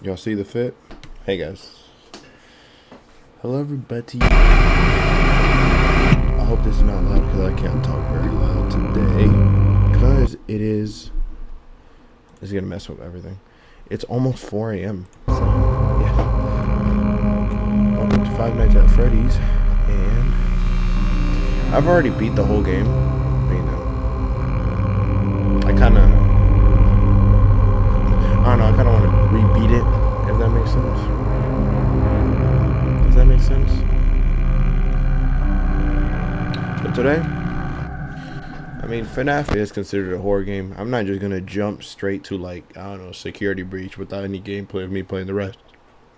Y'all see the fit? Hey guys. Hello everybody. I hope this is not loud because I can't talk very loud today. Because it's gonna mess up everything. It's almost 4 a.m. So yeah. Welcome to Five Nights at Freddy's. And I've already beat the whole game. I don't know, I kinda wanna rebeat it, if that makes sense. Does that make sense? So today, FNAF is considered a horror game. I'm not just gonna jump straight to Security Breach without any gameplay of me playing the rest.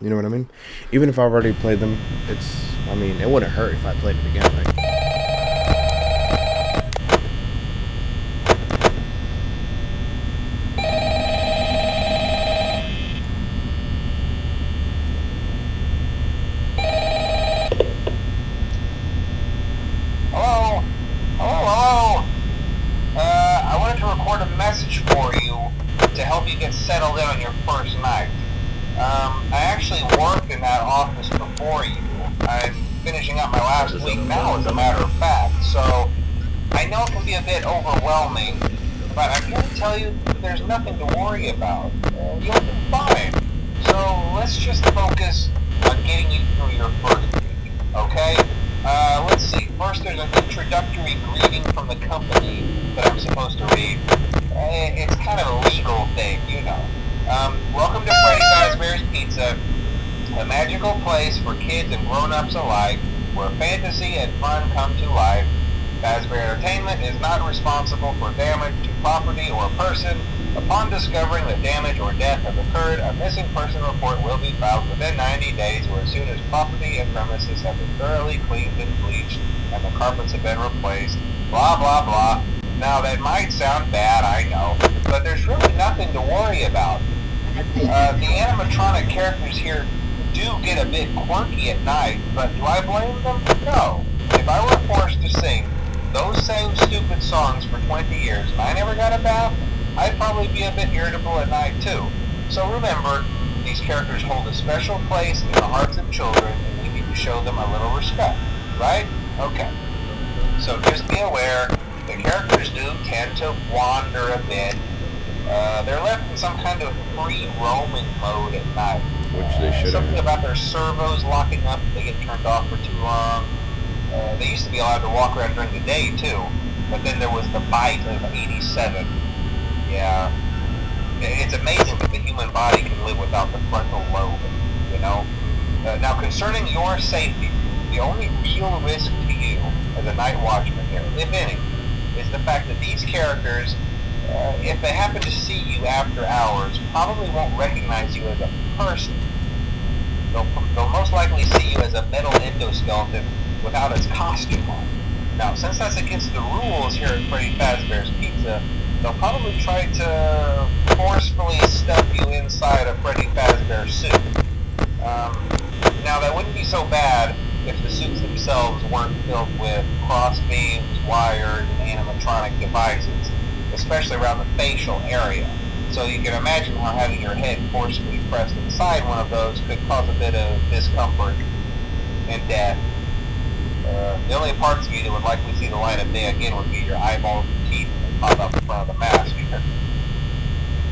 You know what I mean? Even if I've already played them, it wouldn't hurt if I played it again, right? Settled in on your first night. I actually worked in that office before you. I'm finishing up my last week now, as a matter of fact, so I know it can be a bit overwhelming, but I'm here to tell you there's nothing to worry about. You'll be fine. So let's just focus on getting you through your first week, okay? Let's see. First, there's an introductory greeting from the company that I'm supposed to read. It's kind of a legal thing, you know. Welcome to Freddy Fazbear's Pizza, a magical place for kids and grown-ups alike, where fantasy and fun come to life. Fazbear Entertainment is not responsible for damage to property or person. Upon discovering that damage or death has occurred, a missing person report will be filed within 90 days, or as soon as property and premises have been thoroughly cleaned and bleached, and the carpets have been replaced. Blah, blah, blah. Now, that might sound bad, I know, but there's really nothing to worry about. The animatronic characters here do get a bit quirky at night, but do I blame them? No. If I were forced to sing those same stupid songs for 20 years and I never got a bath, I'd probably be a bit irritable at night too. So remember, these characters hold a special place in the hearts of children, and we need to show them a little respect, right? Okay. So just be aware, the characters do tend to wander a bit. They're left in some kind of free roaming mode at night. Which they should Something have. about their servos locking up if they get turned off for too long. They used to be allowed to walk around during the day too, but then there was the bite of 87. Yeah. It's amazing that the human body can live without the frontal lobe, you know? Now concerning your safety, the only real risk to you as a night watchman here, if any, is the fact that these characters, if they happen to see you after hours, probably won't recognize you as a person. They'll most likely see you as a metal endoskeleton without its costume on. Now, since that's against the rules here at Freddy Fazbear's Pizza, they'll probably try to forcefully stuff you inside a Freddy Fazbear suit. Now, that wouldn't be so bad if the suits themselves weren't filled with cross beams, wires, and animatronic devices, especially around the facial area. So you can imagine how having your head forcefully pressed inside one of those could cause a bit of discomfort and death. The only parts of you that would likely see the light of day again would be your eyeballs and teeth that pop up in front of the mask.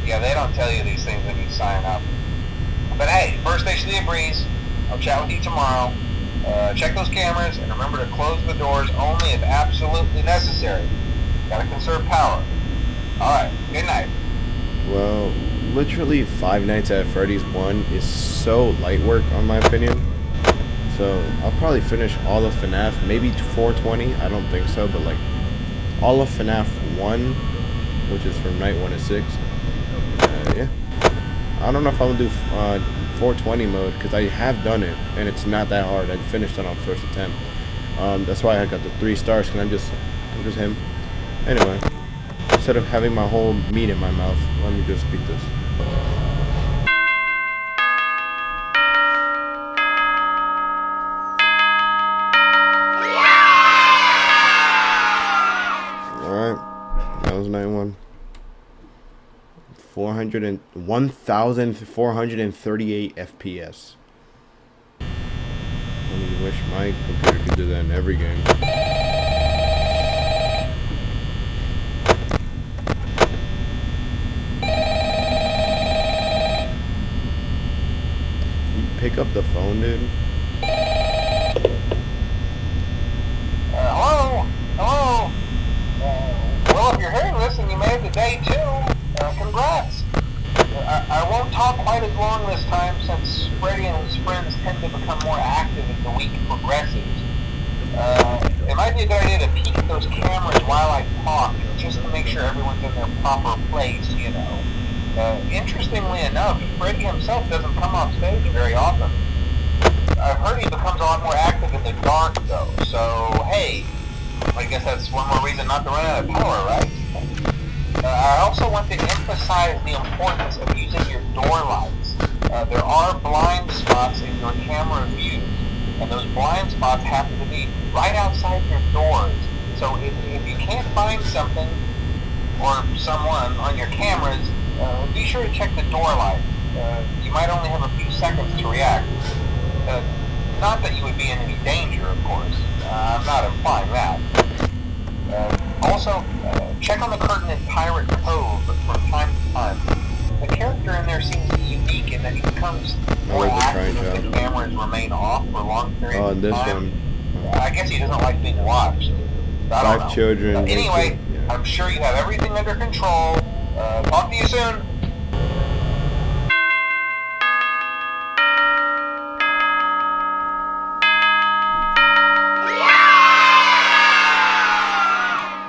Yeah, they don't tell you these things when you sign up. But hey, first station of the breeze. I'll chat with you tomorrow. Check those cameras and remember to close the doors only if absolutely necessary. Gotta conserve power. Alright, good night. Well, literally Five Nights at Freddy's 1 is so light work, on my opinion. So I'll probably finish all of FNAF, maybe 420, I don't think so, but like all of FNAF 1, which is from night 1 to 6. Yeah. I don't know if I'm gonna do 420 mode, because I have done it, and it's not that hard. I finished it on first attempt. That's why I got the 3 stars, because I'm just him. Anyway, instead of having my whole meat in my mouth, let me just beat this. Alright, that was night 1. 400 1,438 FPS. I mean, wish my computer could do that in every game. You pick up the phone, dude. Hello? Hello? Well, if you're hearing this and you made it to day 2, congrats. I won't talk quite as long this time since Freddy and his friends tend to become more active as the week progresses. It might be a good idea to peek at those cameras while I talk, just to make sure everyone's in their proper place, you know. Interestingly enough, Freddy himself doesn't come off stage very often. I've heard he becomes a lot more active in the dark, though, so hey, I guess that's one more reason not to run out of power, right? I also want to emphasize the importance of using your door lights. There are blind spots in your camera views, and those blind spots happen to be right outside your doors. So if you can't find something or someone on your cameras, be sure to check the door light. You might only have a few seconds to react. Not that you would be in any danger, of course. I'm not implying that. Also, check on the curtain in Pirate Cove from time to time. The character in there seems unique in that he becomes more active if the cameras remain off for long periods of time. I guess he doesn't like being watched. I don't know. 5 children. Anyway, yeah. I'm sure you have everything under control. Talk to you soon.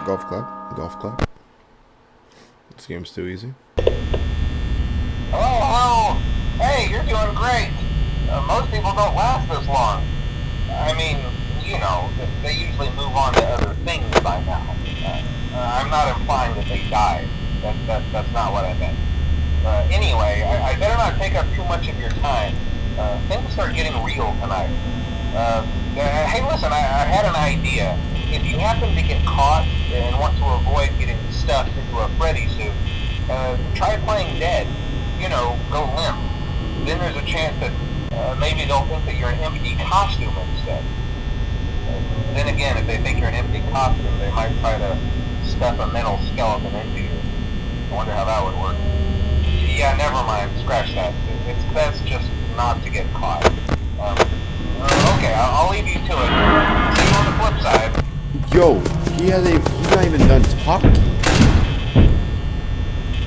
Golf clap. Golf clap. This game's too easy. Hello. Hey, you're doing great. Most people don't last this long. I mean, you know, they usually move on to other things by now. I'm not implying that they died. That's not what I meant. Anyway, I better not take up too much of your time. Things start getting real tonight. Hey, listen, I had an idea. If you happen to get caught and want to avoid getting stuffed into a Freddy suit, try playing dead. You know, go limp. Then there's a chance that maybe they'll think that you're an empty costume instead. Then again, if they think you're an empty costume, they might try to stuff a mental skeleton into you. I wonder how that would work. Yeah, never mind. Scratch that. It's best just not to get caught. Okay, I'll leave you to it. See you on the flip side. Yo, he's not even done talking.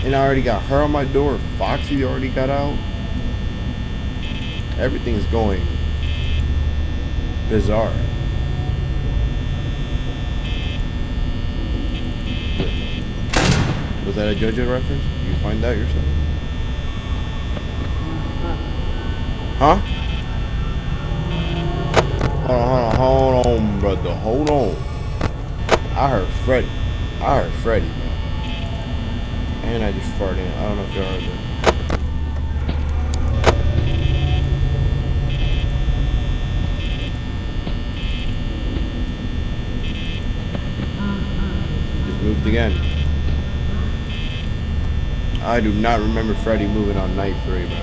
And I already got her on my door. Foxy already got out. Everything's going bizarre. Was that a JoJo reference? You find out yourself. Huh? Hold on, brother. Hold on. I heard Freddy, man. And I just farted in. I don't know if y'all heard that. Just moved again. I do not remember Freddy moving on night 3, bro.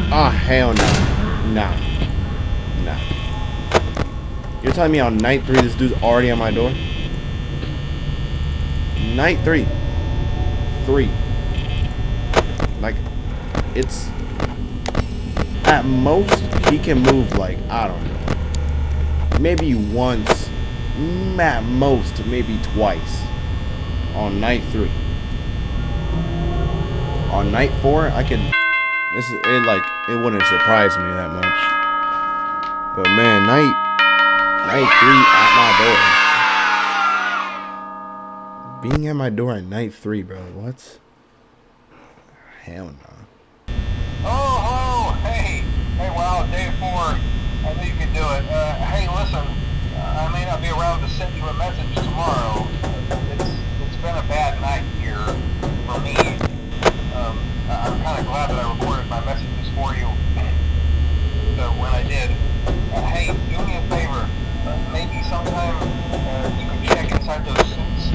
Ah, hell no. Nah. You're telling me on night 3 this dude's already on my door? Night 3. Like, it's... At most, he can move like, I don't know. Maybe once. At most, maybe twice. On night 3. On night 4, I could... It wouldn't surprise me that much. But man, night 3 at my door. Being at my door at night 3, bro. What? Hell no. Oh, hey, wow, day 4. I knew you could do it. Hey, listen, I may not be around to send you a message tomorrow. It's been a bad night here for me. I'm kind of glad that I recorded my messages for you when I did. Hey, do me a favor. Maybe sometime you can check inside those suits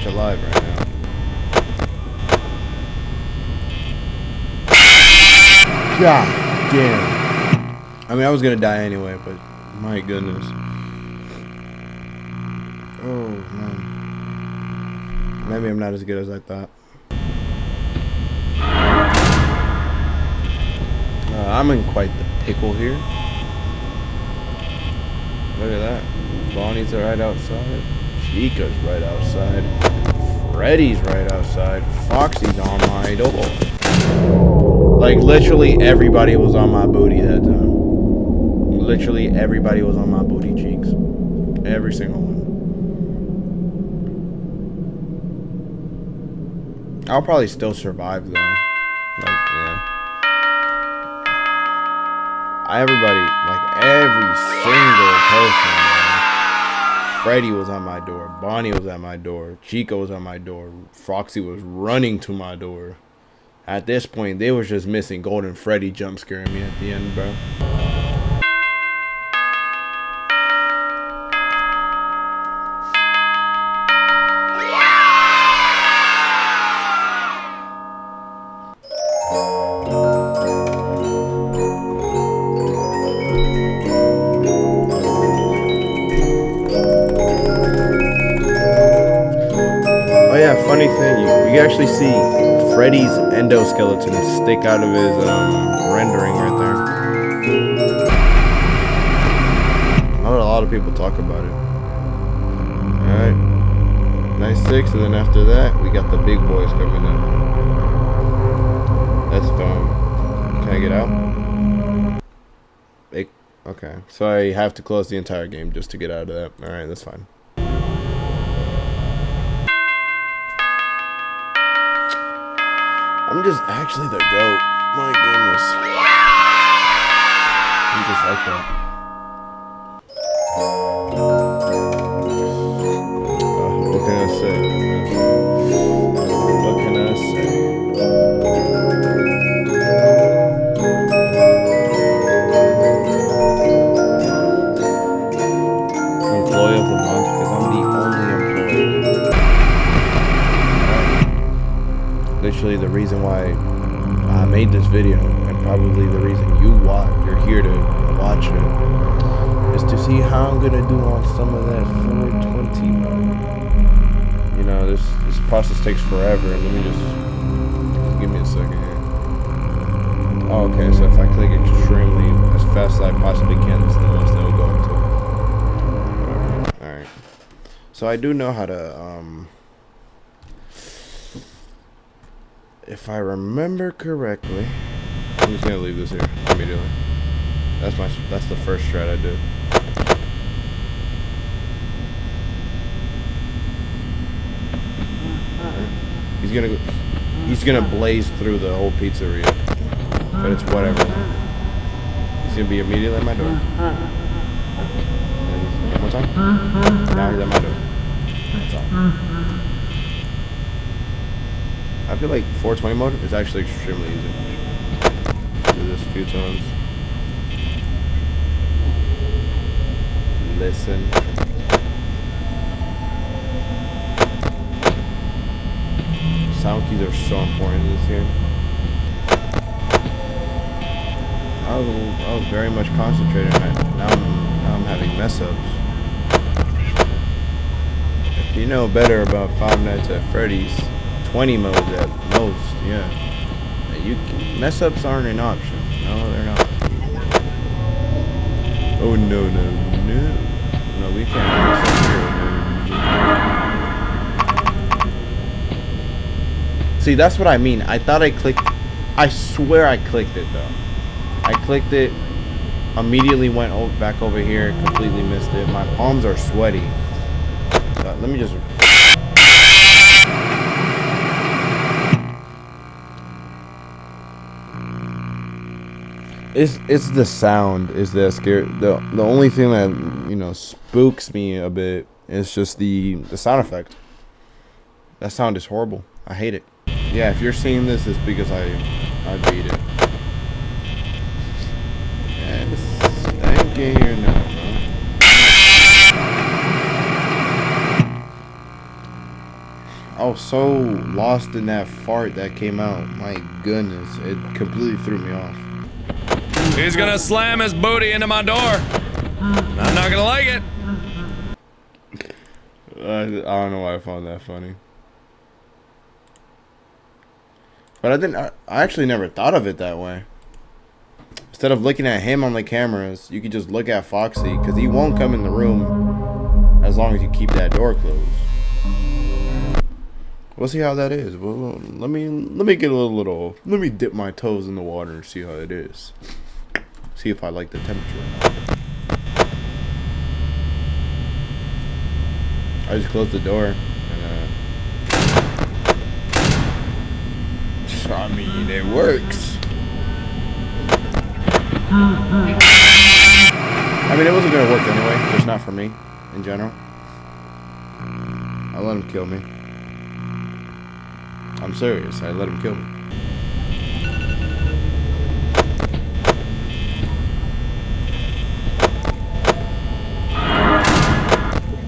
much alive right now. God damn. I mean, I was gonna die anyway, but my goodness. Oh man. Maybe I'm not as good as I thought. I'm in quite the pickle here. Look at that. Bonnie's right outside. Chica's right outside. Freddy's right outside. Foxy's on my door. Like, literally everybody was on my booty that time. Literally everybody was on my booty cheeks. Every single one. I'll probably still survive though. Like, yeah. Everybody, like every single person, man. Freddy was on my door. Bonnie was at my door. Chica was on my door. Foxy was running to my door. At this point, they was just missing Golden Freddy jump scaring me at the end, bro. Oh yeah, funny thing, you actually see Freddy's endoskeleton stick out of his rendering right there. I know a lot of people talk about it. Alright. Nice 6, and then after that, we got the big boys coming in. That's fun. Can I get out? Okay. So I have to close the entire game just to get out of that. Alright, that's fine. I'm just actually the GOAT. My goodness. I'm just like that. What can I say? What can I say? Employee of the month, because I'm the only employee. Literally the reason why I made this video, and probably the reason you're here to watch it, is to see how I'm gonna do on some of that 420 mode. You know, this process takes forever, and let me just give me a second here. Oh, okay, so if I click extremely as fast as I possibly can, this is the most that will go into it. Alright. So I do know how to if I remember correctly, I'm just gonna leave this here immediately. That's the first strat I did. He's gonna blaze through the whole pizzeria, but it's whatever. He's gonna be immediately at my door. And one more time. Now he's at my door. That's all. I feel like 420 mode is actually extremely easy. Let's do this a few times. Listen. Sound keys are so important in this game. I was very much concentrating on it. Now I'm having mess ups. If you know better about Five Nights at Freddy's 20 modes at most, yeah. Mess ups aren't an option. No, they're not. Oh no. No, we can't mess up here. See, that's what I mean. I thought I clicked. I swear I clicked it though. I clicked it, immediately went back over here, completely missed it. My palms are sweaty. So let me just. It's the sound is that scary. The only thing that, you know, spooks me a bit is just the sound effect. That sound is horrible. I hate it. Yeah, if you're seeing this, it's because I beat it. Yes, thank you here now. I was so lost in that fart that came out. My goodness, it completely threw me off. He's gonna slam his booty into my door. I'm not gonna like it. I don't know why I found that funny. But I actually never thought of it that way. Instead of looking at him on the cameras, you could just look at Foxy, because he won't come in the room as long as you keep that door closed. We'll see how that is. Well, let me get a little. Let me dip my toes in the water and see how it is. See if I like the temperature or not. I just closed the door and I mean, it works. I mean, it wasn't gonna work anyway, just not for me in general. I let him kill me. I'm serious, I let him kill me.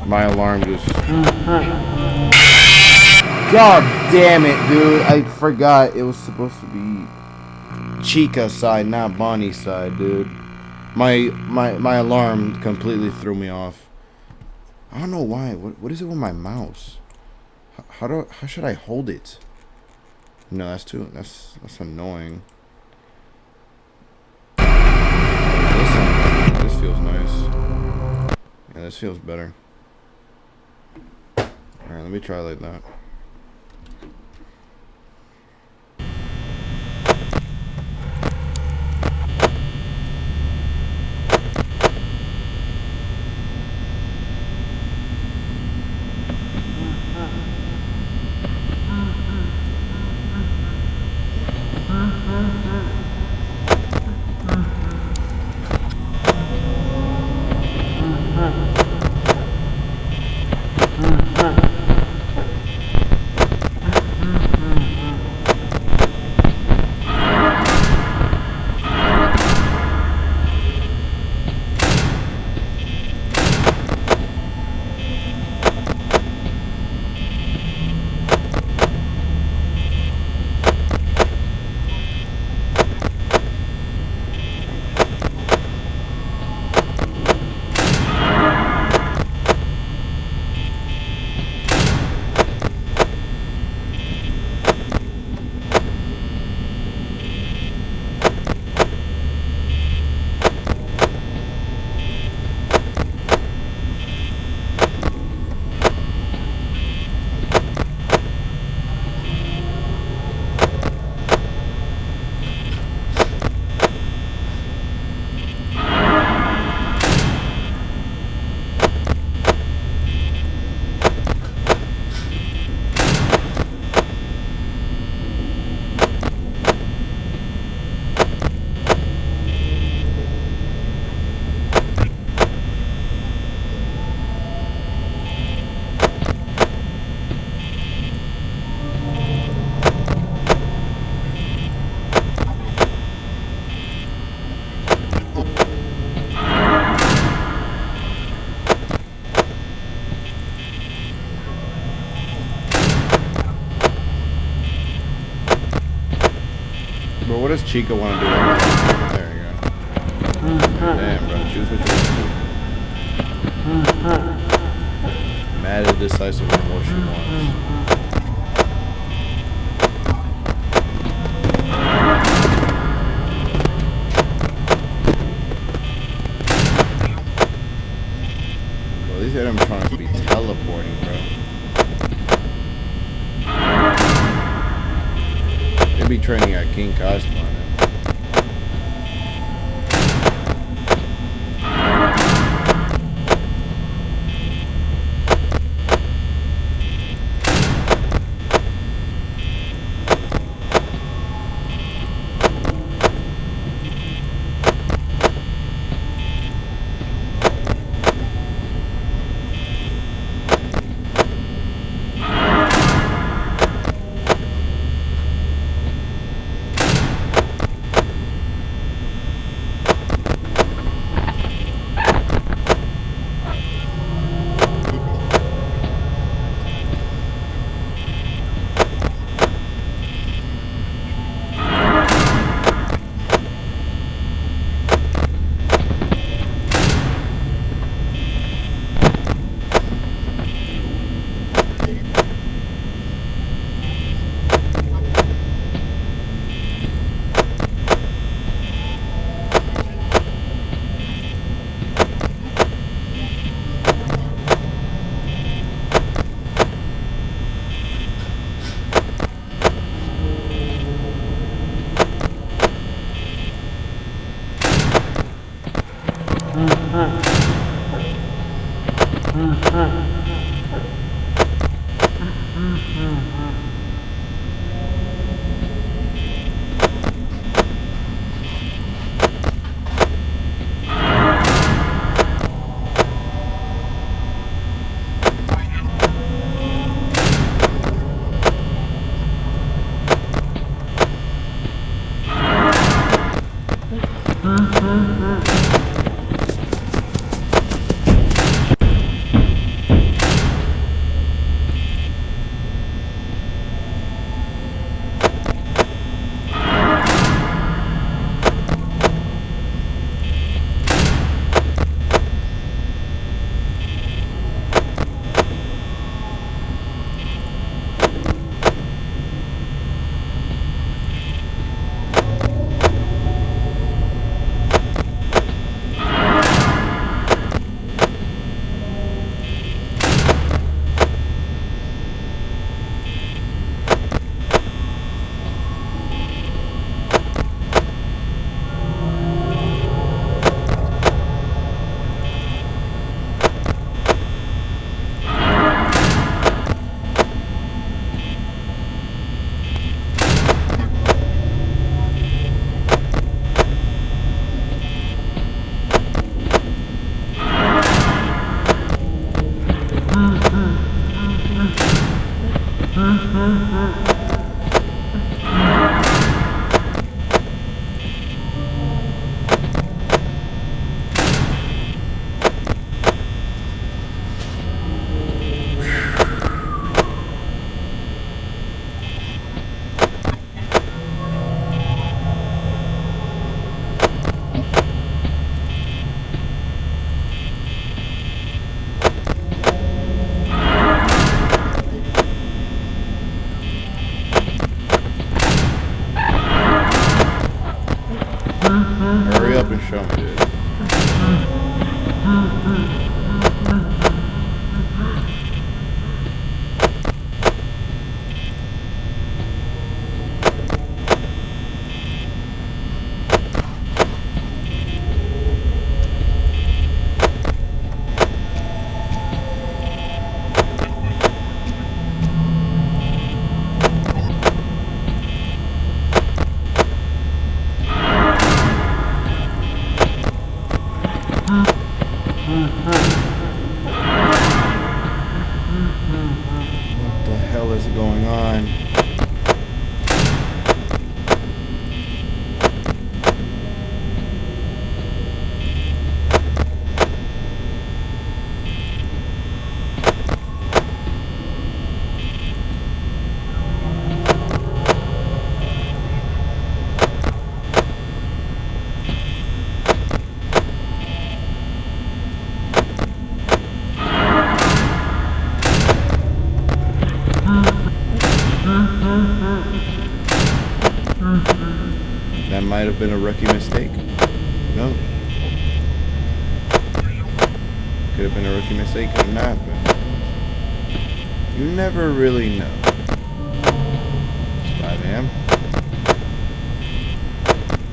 My alarm just... God damn it, dude. I forgot it was supposed to be Chica's side, not Bonnie's side, dude. My alarm completely threw me off. I don't know why. What is it with my mouse? How should I hold it? No, that's annoying. This feels nice. Yeah, this feels better. Alright, let me try like that. Bro, what does Chica want to do? There you go. Damn, bro. Choose what you want to do. Mad and decisive on what she wants. Bro, these animatronics be teleporting, bro. They be training at King Cosmo now. Hurry up and show me, dude. What the hell is going on? That might have been a rookie mistake. No. Could have been a rookie mistake, could not have been. You never really know. It's 5 a.m.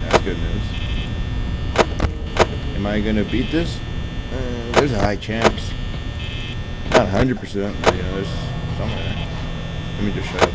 That's good news. Am I gonna beat this? There's a high chance. Not 100%, but you know, there's somewhere. Let me just shut up.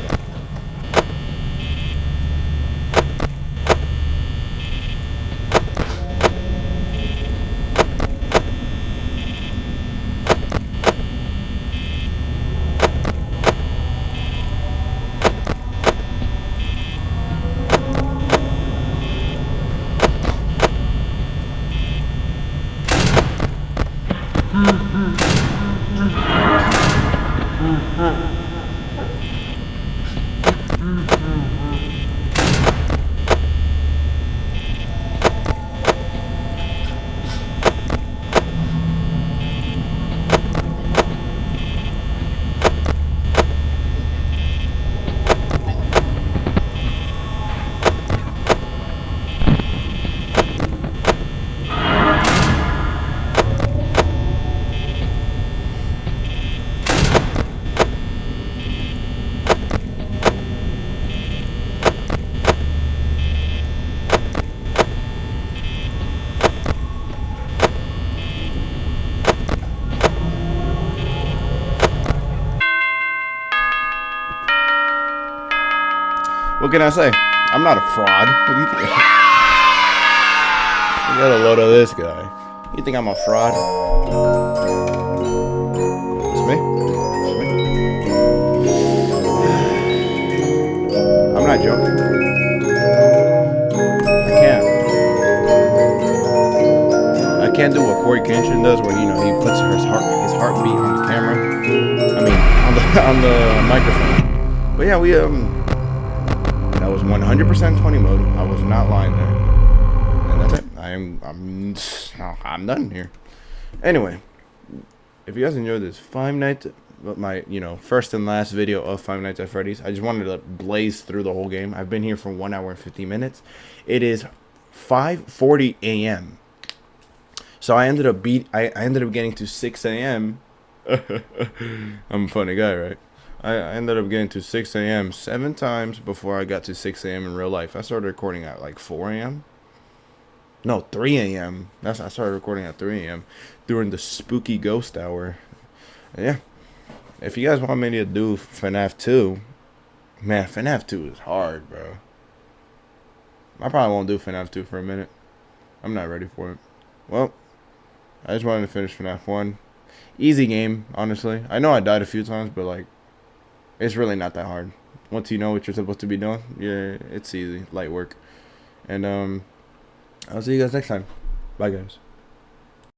What can I say? I'm not a fraud. What do you think? You got a load of this guy. You think I'm a fraud? It's me. It's me. I'm not joking. I can't do what Corey Kenshin does, where he puts his heartbeat on the camera. I mean, on the microphone. But yeah, that was 100% 20 mode. I was not lying there, and that's it. I'm done here. Anyway, if you guys enjoyed this Five Nights, my first and last video of Five Nights at Freddy's, I just wanted to blaze through the whole game. I've been here for 1 hour and 50 minutes. It is 5:40 a.m. So I ended up getting to 6 a.m. I'm a funny guy, right? I ended up getting to 6 a.m. 7 times before I got to 6 a.m. in real life. I started recording at like 4 a.m. No, 3 a.m. I started recording at 3 a.m. during the spooky ghost hour. Yeah. If you guys want me to do FNAF 2, man, FNAF 2 is hard, bro. I probably won't do FNAF 2 for a minute. I'm not ready for it. Well, I just wanted to finish FNAF 1. Easy game, honestly. I know I died a few times, but like, it's really not that hard. Once you know what you're supposed to be doing, yeah, it's easy, light work. And I'll see you guys next time. Bye, guys.